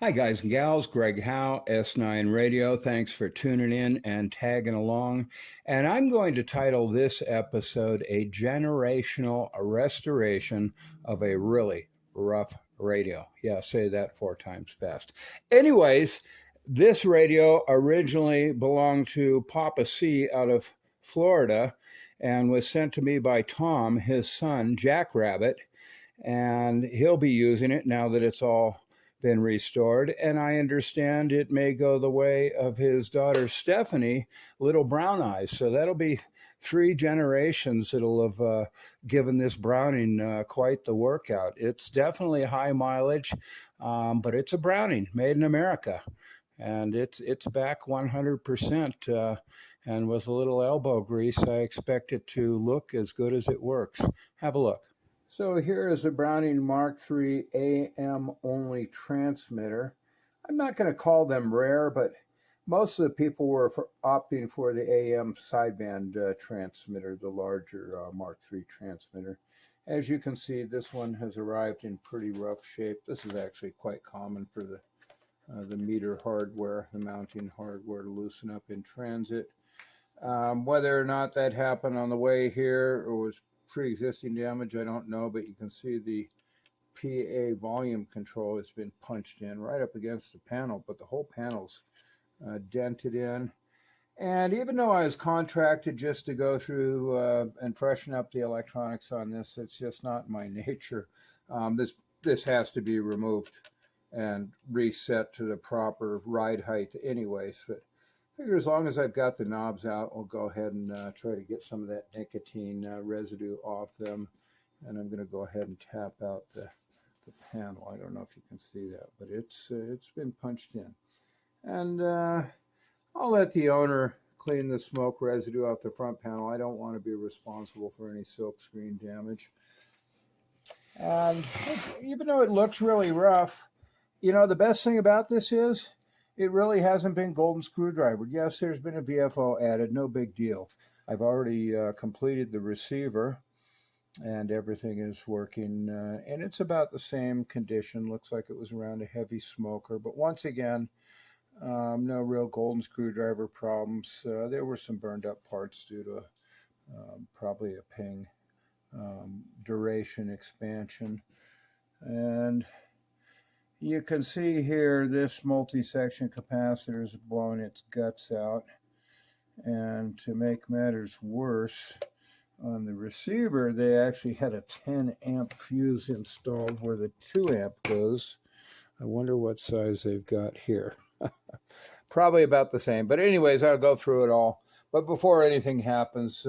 Hi, guys and gals. Greg Howe, S9 Radio. Thanks for tuning in and tagging along. And I'm going to title this episode A Generational Restoration of a Really Rough Radio. Yeah, say that 4 times fast. Anyways, this radio originally belonged to Papa C out of Florida and was sent to me by Tom, his son, Jackrabbit. And he'll be using it now that it's all been restored, and I understand it may go the way of his daughter Stephanie, Little Brown Eyes. So that'll be 3 generations that'll have given this Browning quite the workout. It's definitely high mileage, but it's a Browning made in America, and it's back 100%. And with a little elbow grease, I expect it to look as good as it works. Have a look. So here is a Browning Mark III AM only transmitter. I'm not going to call them rare, but most of the people were opting for the AM sideband transmitter, the larger Mark III transmitter. As you can see, this one has arrived in pretty rough shape. This is actually quite common for the meter hardware, the mounting hardware to loosen up in transit. Whether or not that happened on the way here or was pre-existing damage, I don't know, but you can see the PA volume control has been punched in right up against the panel, but the whole panel's dented in. And even though I was contracted just to go through and freshen up the electronics on this, it's just not my nature. This has to be removed and reset to the proper ride height anyways, but I figure as long as I've got the knobs out, I'll go ahead and try to get some of that nicotine residue off them. And I'm going to go ahead and tap out the panel. I don't know if you can see that, but it's been punched in. And I'll let the owner clean the smoke residue off the front panel. I don't want to be responsible for any silk screen damage. And even though it looks really rough, you know, the best thing about this is it really hasn't been golden screwdrivered. Yes, there's been a VFO added, no big deal. I've already completed the receiver and everything is working, and it's about the same condition. Looks like it was around a heavy smoker, but once again, no real golden screwdriver problems. There were some burned up parts due to probably a ping duration expansion. And you can see here this multi-section capacitor is blowing its guts out. And to make matters worse, on the receiver, they actually had a 10 amp fuse installed where the 2 amp goes. I wonder what size they've got here. Probably about the same. But anyways, I'll go through it all. But before anything happens,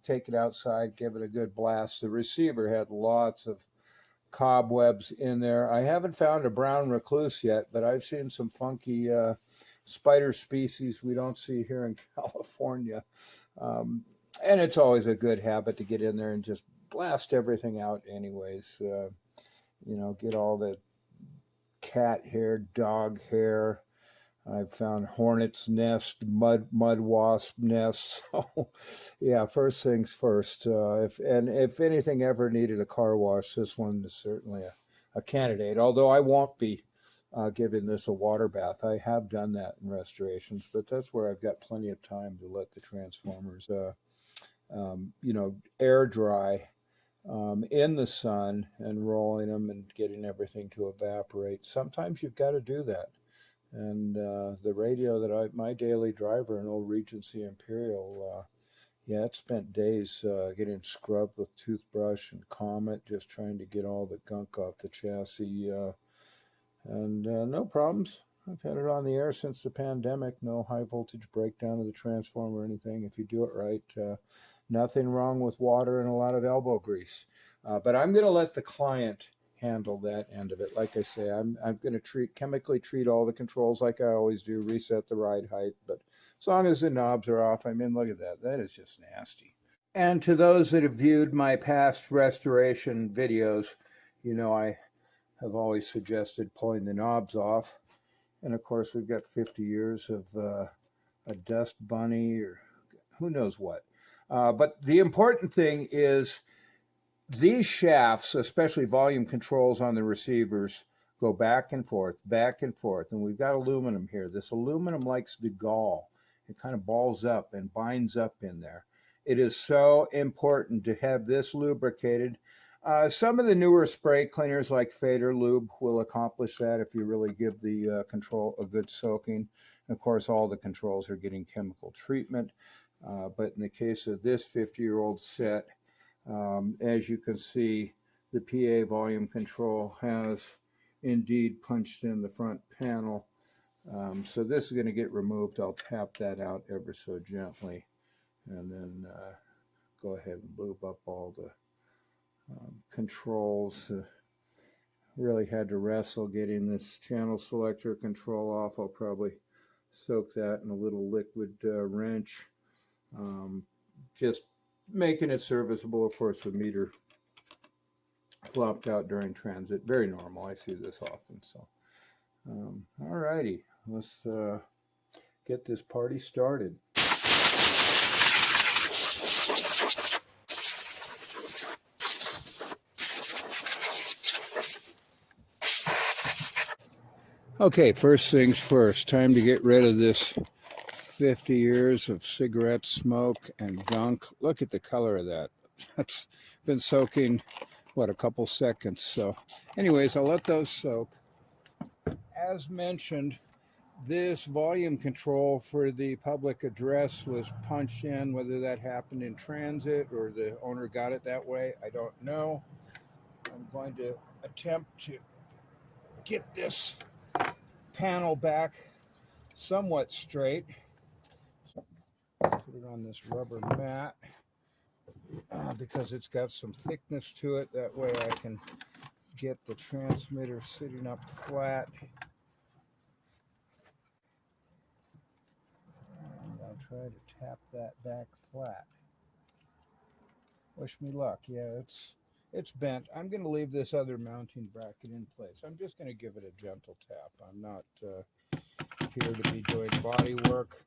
take it outside, give it a good blast. The receiver had lots of cobwebs in there. I haven't found a brown recluse yet, but I've seen some funky spider species we don't see here in California. And it's always a good habit to get in there and just blast everything out anyways. You know, get all the cat hair, dog hair. I've found hornet's nest, mud wasp nests. So, yeah, first things first. If anything ever needed a car wash, this one is certainly a candidate. Although I won't be giving this a water bath. I have done that in restorations, but that's where I've got plenty of time to let the transformers, you know, air dry in the sun and rolling them and getting everything to evaporate. Sometimes you've got to do that. And the radio that my daily driver, an old Regency Imperial, yeah, it spent days getting scrubbed with toothbrush and Comet, just trying to get all the gunk off the chassis. And no problems. I've had it on the air since the pandemic. No high voltage breakdown of the transformer or anything. If you do it right, nothing wrong with water and a lot of elbow grease. But I'm going to let the client handle that end of it. Like I say, I'm going to chemically treat all the controls like I always do, reset the ride height, but as long as the knobs are off, I mean, look at that. That is just nasty. And to those that have viewed my past restoration videos, you know I have always suggested pulling the knobs off. And of course, we've got 50 years of a dust bunny or who knows what. But the important thing is these shafts, especially volume controls on the receivers, go back and forth, and we've got aluminum here. This aluminum likes to gall. It kind of balls up and binds up in there. It is so important to have this lubricated. Some of the newer spray cleaners like Fader Lube will accomplish that if you really give the control a good soaking. And of course, all the controls are getting chemical treatment. But in the case of this 50-year-old set, as you can see, the PA volume control has indeed punched in the front panel. So this is going to get removed. I'll tap that out ever so gently, and then go ahead and lube up all the controls. Really had to wrestle getting this channel selector control off. I'll probably soak that in a little liquid wrench. Just making it serviceable. Of course, the meter flopped out during transit. Very normal. I see this often. So, all righty, let's get this party started. Okay, first things first, time to get rid of this 50 years of cigarette smoke and gunk. Look at the color of that. That's been soaking, what, a couple seconds. So anyways, I'll let those soak. As mentioned, this volume control for the public address was punched in. Whether that happened in transit or the owner got it that way, I don't know. I'm going to attempt to get this panel back somewhat straight. So put it on this rubber mat because it's got some thickness to it. That way I can get the transmitter sitting up flat. And I'll try to tap that back flat. Wish me luck. Yeah, it's bent. I'm going to leave this other mounting bracket in place. I'm just going to give it a gentle tap. I'm not here to be doing body work,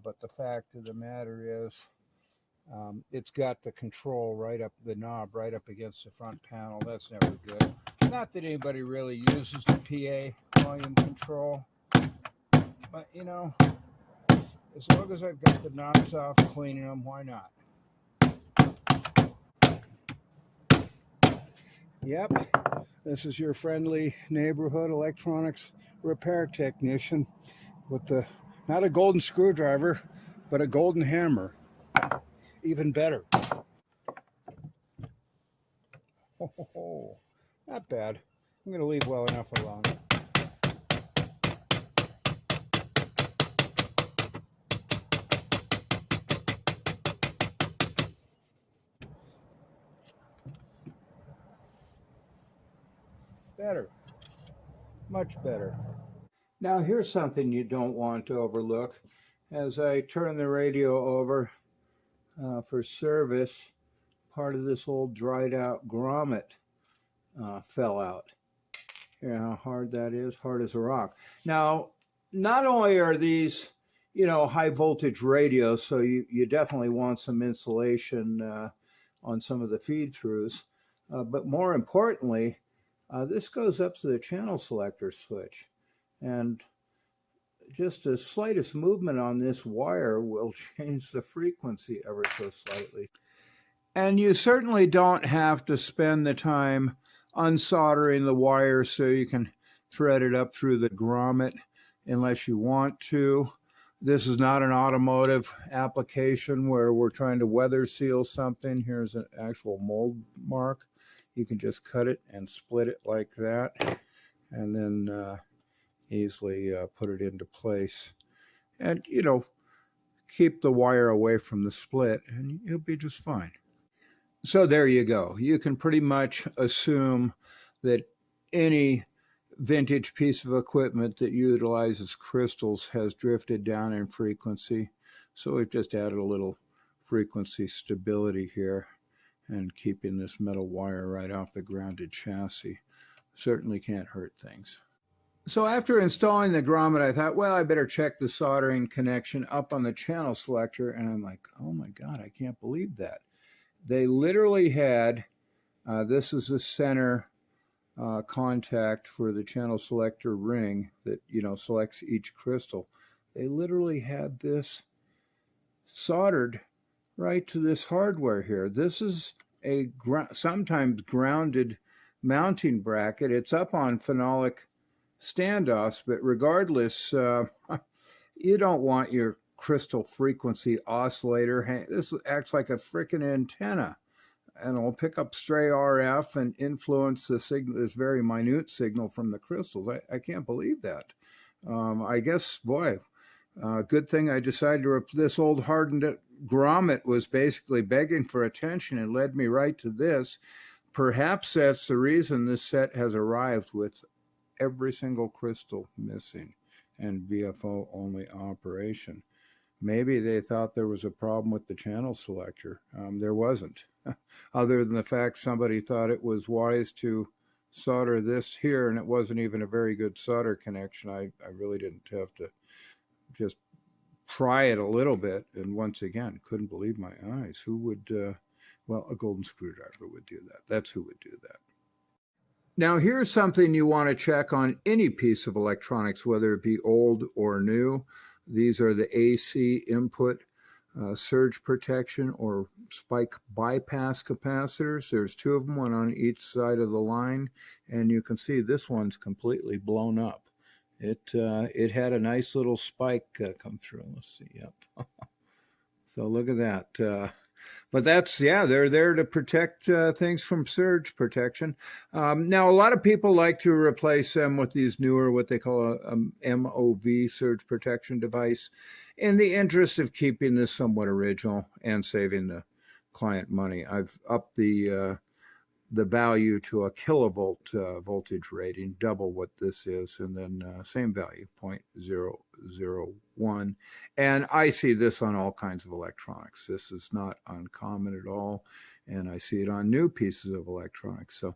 but the fact of the matter is it's got the control right up, the knob right up against the front panel. That's never good. Not that anybody really uses the PA volume control, but you know, as long as I've got the knobs off, cleaning them, why not? Yep, this is your friendly neighborhood electronics repair technician with the, not a golden screwdriver, but a golden hammer. Even better. Oh, not bad. I'm going to leave well enough alone. Better. Much better. Now here's something you don't want to overlook. As I turn the radio over for service, part of this old dried out grommet fell out. Hear how hard that is? Hard as a rock. Now, not only are these, you know, high voltage radios, so you definitely want some insulation on some of the feed throughs, but more importantly, this goes up to the channel selector switch, and just the slightest movement on this wire will change the frequency ever so slightly. And you certainly don't have to spend the time unsoldering the wire so you can thread it up through the grommet unless you want to. This is not an automotive application where we're trying to weather seal something. Here's an actual mold mark. You can just cut it and split it like that, and then easily put it into place. And, you know, keep the wire away from the split and you'll be just fine. So there you go. You can pretty much assume that any vintage piece of equipment that utilizes crystals has drifted down in frequency. So we've just added a little frequency stability here and keeping this metal wire right off the grounded chassis. Certainly can't hurt things. So after installing the grommet, I thought, well, I better check the soldering connection up on the channel selector. And I'm like, oh my God, I can't believe that. They literally had, this is the center contact for the channel selector ring that, selects each crystal. They literally had this soldered right to this hardware here. This is a sometimes grounded mounting bracket. It's up on phenolic standoffs, but regardless, you don't want your crystal frequency oscillator. This acts like a freaking antenna, and it'll pick up stray RF and influence the signal, this very minute signal from the crystals. I can't believe that. I guess, boy, good thing I decided to this old hardened grommet was basically begging for attention and led me right to this. Perhaps that's the reason this set has arrived with every single crystal missing and VFO only operation. Maybe they thought there was a problem with the channel selector. There wasn't, other than the fact somebody thought it was wise to solder this here, and it wasn't even a very good solder connection. I really didn't have to just pry it a little bit, and once again, couldn't believe my eyes. Who would, well, a golden screwdriver would do that. That's who would do that. Now, here's something you want to check on any piece of electronics, whether it be old or new. These are the AC input surge protection or spike bypass capacitors. There's two of them, one on each side of the line, and you can see this one's completely blown up. It had a nice little spike come through. Let's see, yep. So look at that. But that's, yeah, they're there to protect things from surge protection. Now, a lot of people like to replace them with these newer, what they call a MOV surge protection device, in the interest of keeping this somewhat original and saving the client money. I've upped the value to a kilovolt voltage rating, double what this is, and then same value, 0.001. And I see this on all kinds of electronics. This is not uncommon at all, and I see it on new pieces of electronics. So,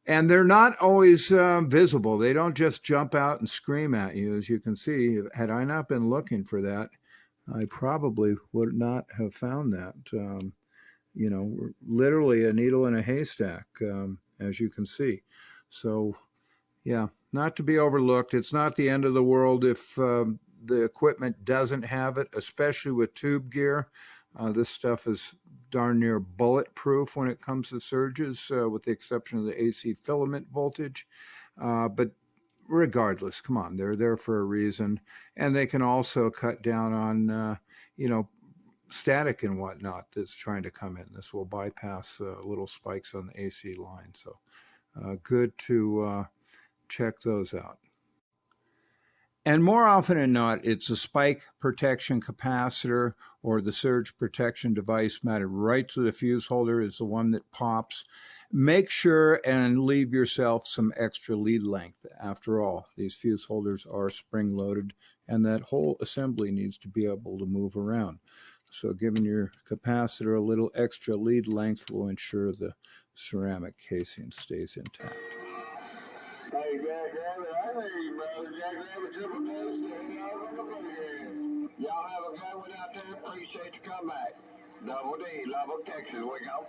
and they're not always visible. They don't just jump out and scream at you. As you can see, had I not been looking for that, I probably would not have found that. Literally a needle in a haystack, as you can see. So, yeah, not to be overlooked. It's not the end of the world if the equipment doesn't have it, especially with tube gear. This stuff is darn near bulletproof when it comes to surges, with the exception of the AC filament voltage. But regardless, come on, they're there for a reason. And they can also cut down on, static and whatnot that's trying to come in. This will bypass little spikes on the AC line. So good to check those out. And more often than not, it's a spike protection capacitor or the surge protection device mounted right to the fuse holder is the one that pops. Make sure and leave yourself some extra lead length. After all, these fuse holders are spring loaded, and that whole assembly needs to be able to move around. So giving your capacitor a little extra lead length will ensure the ceramic casing stays intact. Hey, Jack Rabbit, I hear you, brother. Jack Rabbit, triple Tuesday. Y'all have a good one out there. Appreciate your comeback. Double D, Lubbock, Texas. We go.